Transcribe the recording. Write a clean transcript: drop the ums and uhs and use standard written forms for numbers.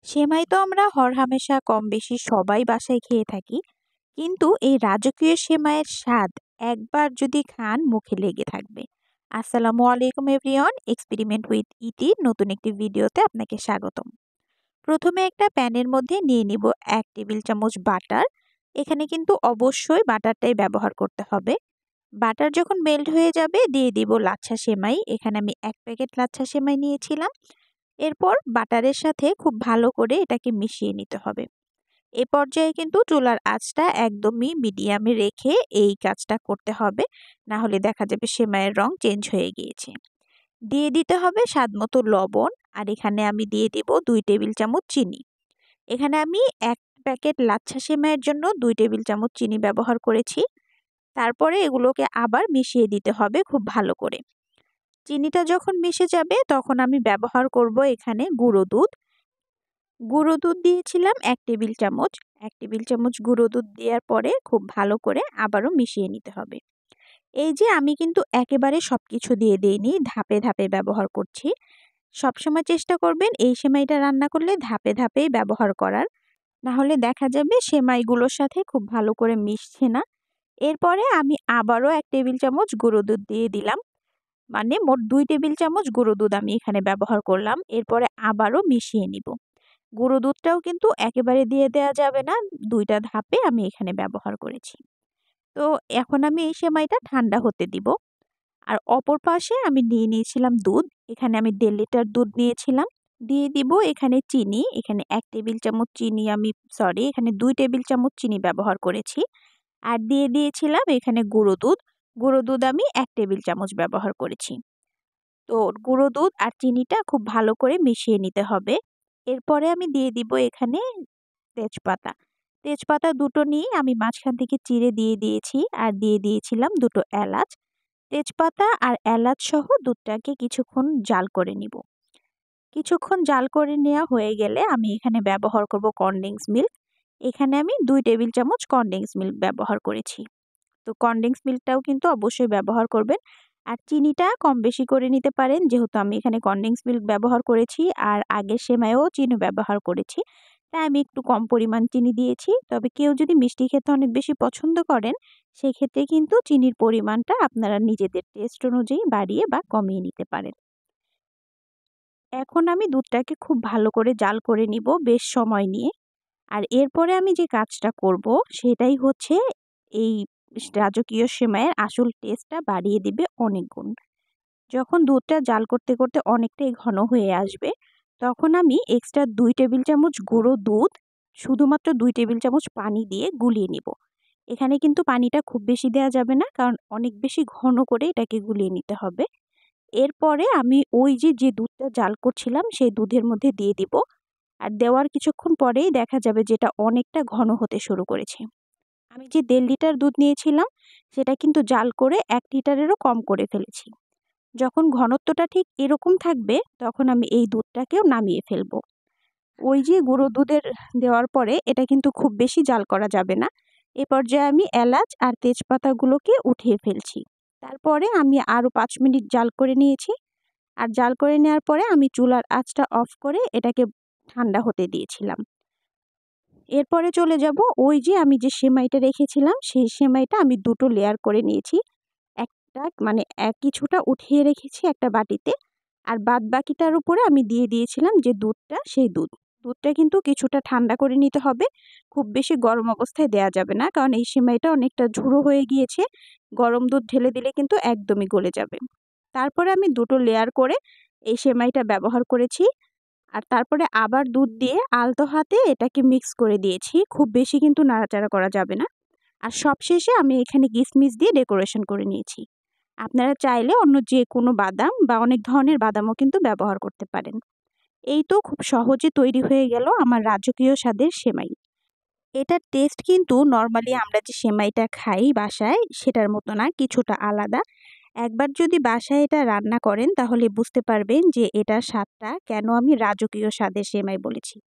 সেমাই তো আমরা হরহামেশা কম বেশি সবাই বাসায় খেয়ে থাকি। কিন্তু এই রাজকীয় সেমাইয়ের স্বাদ একবার যদি খান মুখে লেগে থাকবে। আসসালামু আলাইকুম এভরিওয়ান, এক্সপেরিমেন্ট উইথ ইতি নতুন একটি ভিডিওতে আপনাকে স্বাগতম। প্রথমে একটা প্যানের মধ্যে নিয়ে নিব 1 টেবিল চামচ বাটার। এখানে কিন্তু অবশ্যই বাটারটাই ব্যবহার করতে হবে। বাটার যখন মেল্ট হয়ে যাবে দিয়ে দিব লাচ্ছা সেমাই। এখানে আমি 1 প্যাকেট লাচ্ছা সেমাই নিয়েছিলাম। এরপর বাটারের সাথে খুব ভালো করে এটাকে মিশিয়ে নিতে হবে। এ পর্যায়ে কিন্তু চুলার আঁচটা একদমই মিডিয়ামে রেখে এই কাজটা করতে হবে, না হলে দেখা যাবে সেমাইয়ের রং চেঞ্জ হয়ে গিয়েছে। দিয়ে দিতে হবে স্বাদমতো লবণ, আর এখানে আমি দিয়ে দিব 2 টেবিল চামচ চিনি। এখানে আমি 1 প্যাকেট লাচ্ছা সেমাইয়ের জন্য 2 টেবিল চামচ চিনি ব্যবহার করেছি। তারপরে এগুলোকে আবার মিশিয়ে দিতে হবে খুব ভালো করে। চিনিটা যখন মিশে যাবে তখন আমি ব্যবহার করব এখানে গুঁড়ো দুধ। গুঁড়ো দুধ দিয়েছিলাম 1 টেবিল চামচ। 1 টেবিল চামচ গুঁড়ো দুধ দেওয়ার পরে খুব ভালো করে আবারও মিশিয়ে নিতে হবে। এই যে আমি কিন্তু একেবারে সবকিছু দিয়ে দেইনি, ধাপে ধাপে ব্যবহার করছি। সবসময় চেষ্টা করবেন এই সেমাইটা রান্না করলে ধাপে ধাপেই ব্যবহার করার, না হলে দেখা যাবে সেমাইগুলোর সাথে খুব ভালো করে মিশছে না। এরপরে আমি আবারও 1 টেবিল চামচ গুঁড়ো দুধ দিয়ে দিলাম। মানে মোট 2 টেবিল চামচ গুঁড়ো দুধ আমি এখানে ব্যবহার করলাম। এরপরে আবারও মিশিয়ে নিব। গুঁড়ো দুধটাও কিন্তু একেবারে দিয়ে দেওয়া যাবে না, 2টা ধাপে আমি এখানে ব্যবহার করেছি। তো এখন আমি এই সেমাইটা ঠান্ডা হতে দিব। আর অপর পাশে আমি নিয়ে নিয়েছিলাম দুধ। এখানে আমি 1.5 লিটার দুধ নিয়েছিলাম। দিয়ে দিব এখানে চিনি। এখানে 1 টেবিল চামচ চিনি এখানে 2 টেবিল চামচ চিনি ব্যবহার করেছি। আর দিয়ে দিয়েছিলাম এখানে গুঁড়ো দুধ। গুঁড়ো দুধ আমি 1 টেবিল চামচ ব্যবহার করেছি। তো গুঁড়ো দুধ আর চিনিটা খুব ভালো করে মিশিয়ে নিতে হবে। এরপরে আমি দিয়ে দিব এখানে তেজপাতা। তেজপাতা দুটো নিয়ে আমি মাঝখান থেকে চিড়ে দিয়ে দিয়েছি, আর দিয়ে দিয়েছিলাম দুটো এলাচ। তেজপাতা আর এলাচ সহ দুধটাকে কিছুক্ষণ জাল করে নিব। কিছুক্ষণ জাল করে নেওয়া হয়ে গেলে আমি এখানে ব্যবহার করব কনডেন্স মিল্ক। এখানে আমি 2 টেবিল চামচ কনডেন্স মিল্ক ব্যবহার করেছি। তো কনডেন্স মিল্কটাও কিন্তু অবশ্যই ব্যবহার করবেন। আর চিনিটা কম বেশি করে নিতে পারেন, যেহেতু আমি এখানে কনডেন্স মিল্ক ব্যবহার করেছি আর আগের সেমাইও চিনি ব্যবহার করেছি, তাই আমি একটু কম পরিমাণ চিনি দিয়েছি। তবে কেউ যদি মিষ্টি খেতে অনেক বেশি পছন্দ করেন, সেক্ষেত্রে কিন্তু চিনির পরিমাণটা আপনারা নিজেদের টেস্ট অনুযায়ী বাড়িয়ে বা কমিয়ে নিতে পারেন। এখন আমি দুধটাকে খুব ভালো করে জাল করে নিব বেশ সময় নিয়ে। আর এরপরে আমি যে কাজটা করব সেটাই হচ্ছে এই রাজকীয় সেমাইয়ের আসল টেস্টটা বাড়িয়ে দিবে অনেক গুণ। যখন দুধটা জাল করতে করতে অনেকটাই ঘন হয়ে আসবে, তখন আমি এক্সট্রা 2 টেবিল চামচ গুঁড়ো দুধ শুধুমাত্র 2 টেবিল চামচ পানি দিয়ে গুলিয়ে নিব। এখানে কিন্তু পানিটা খুব বেশি দেওয়া যাবে না, কারণ অনেক বেশি ঘন করে এটাকে গুলিয়ে নিতে হবে। এরপরে আমি ওই যে দুধটা জাল করছিলাম সেই দুধের মধ্যে দিয়ে দিব। আর দেওয়ার কিছুক্ষণ পরেই দেখা যাবে যেটা অনেকটা ঘন হতে শুরু করেছে। আমি যে 1.5 লিটার দুধ নিয়েছিলাম সেটা কিন্তু জাল করে 1 লিটারেরও কম করে ফেলেছি। যখন ঘনত্বটা ঠিক এরকম থাকবে তখন আমি এই দুধটাকেও নামিয়ে ফেলবো। ওই যে গুঁড়ো দুধের দেওয়ার পরে এটা কিন্তু খুব বেশি জাল করা যাবে না। এ পর্যায়ে আমি এলাচ আর তেজপাতাগুলোকে উঠিয়ে ফেলছি। তারপরে আমি আরও 5 মিনিট জাল করে নিয়েছি। আর জাল করে নেওয়ার পরে আমি চুলার আঁচটা অফ করে এটাকে ঠান্ডা হতে দিয়েছিলাম। এরপরে চলে যাব ওই যে আমি যে সেমাইটা রেখেছিলাম সেই সেমাইটা আমি দুটো লেয়ার করে নিয়েছি। একটা মানে কিছুটা উঠিয়ে রেখেছি একটা বাটিতে, আর বাদ বাকিটার উপরে আমি দিয়ে দিয়েছিলাম যে দুধটা, সেই দুধটা কিন্তু কিছুটা ঠান্ডা করে নিতে হবে। খুব বেশি গরম অবস্থায় দেয়া যাবে না, কারণ এই সেমাইটা অনেকটা ঝুড়ো হয়ে গিয়েছে। গরম দুধ ঢেলে দিলে কিন্তু একদমই গলে যাবে। তারপরে আমি দুটো লেয়ার করে এই সেমাইটা ব্যবহার করেছি। আর তারপরে আবার দুধ দিয়ে আলতো হাতে এটাকে মিক্স করে দিয়েছি। খুব বেশি কিন্তু নাড়াচাড়া করা যাবে না। আর সবশেষে আমি এখানে কিশমিশ দিয়ে ডেকোরেশন করে নিয়েছি। আপনারা চাইলে অন্য যে কোনো বাদাম বা অনেক ধরনের বাদামও কিন্তু ব্যবহার করতে পারেন। এই তো খুব সহজে তৈরি হয়ে গেল আমার রাজকীয় স্বাদের সেমাই। এটার টেস্ট কিন্তু নরমালি আমরা যে সেমাইটা খাই বাসায় সেটার মতো না, কিছুটা আলাদা। একবার যদি বাসায় এটা রান্না করেন তাহলে বুঝতে পারবেন যে এটার স্বাদটা কেন আমি রাজকীয় স্বাদের সেমাই বলেছি।